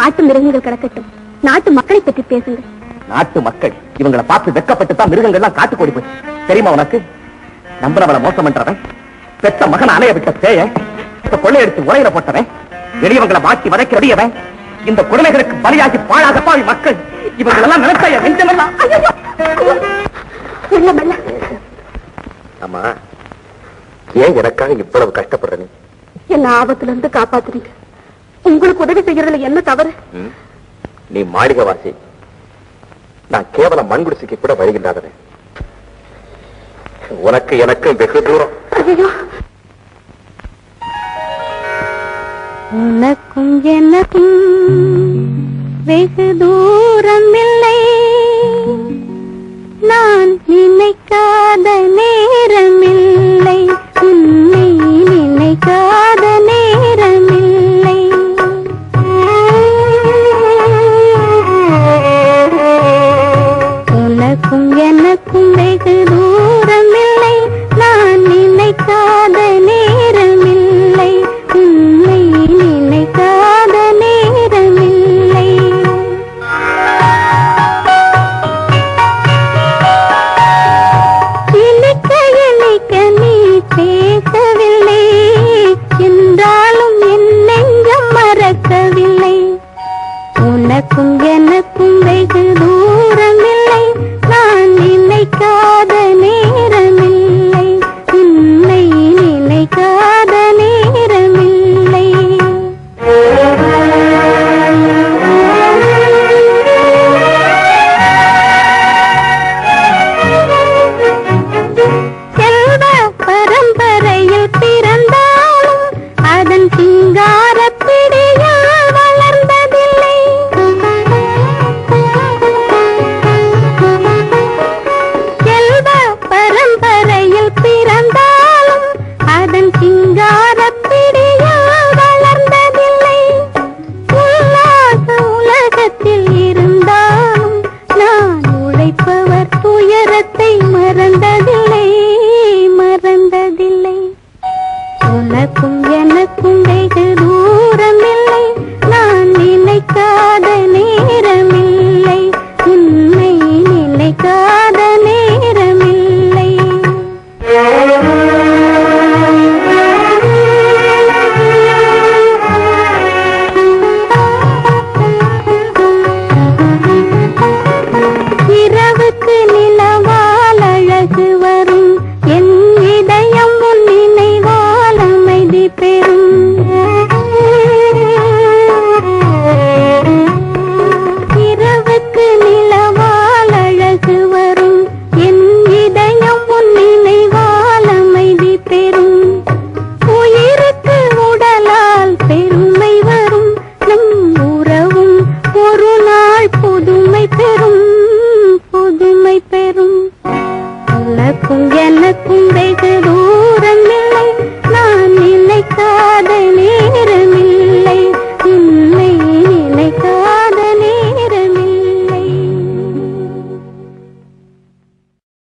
காட்டு மிருகங்கள் கிடக்கட்டும், நாட்டு மக்களை பற்றி பேசுங்க. நாட்டு மக்கள் இவங்களை பார்த்து வெக்கப்பட்டு தான் மிருகங்கள்லாம் காட்டு கோடி போச்சு. தெரியுமா உனக்கு? நம்பளவளை மோசம் பண்றவன், பெத்த மகன் அலைய விட்ட பேய, கொள்ளையடிச்சு உரையில போட்டவன், வெளியவங்களை மாட்டி வதைக்கிறவன், இந்த கொடுமைகளுக்கு பலியாகி பாழாகப்பாவி மக்கள் இவங்களெல்லாம் நினைச்சா நெஞ்சமெல்லாம். ஆமா, ஏன் எனக்காக இவ்வளவு கஷ்டப்படுற? நீ என்ன ஆபத்துல இருந்து காப்பாத்துறீங்க. உங்களுக்கு உதவி செய்யறதுல என்ன தவறு? நீ மாளிகை வாசி, நான் கேவலம் மண்குடிசைக்கு கூட வருகின்றாதவன். உனக்கு எனக்கு வெகு தூரம். உனக்கும் எனக்கும் வெகு தூரம்.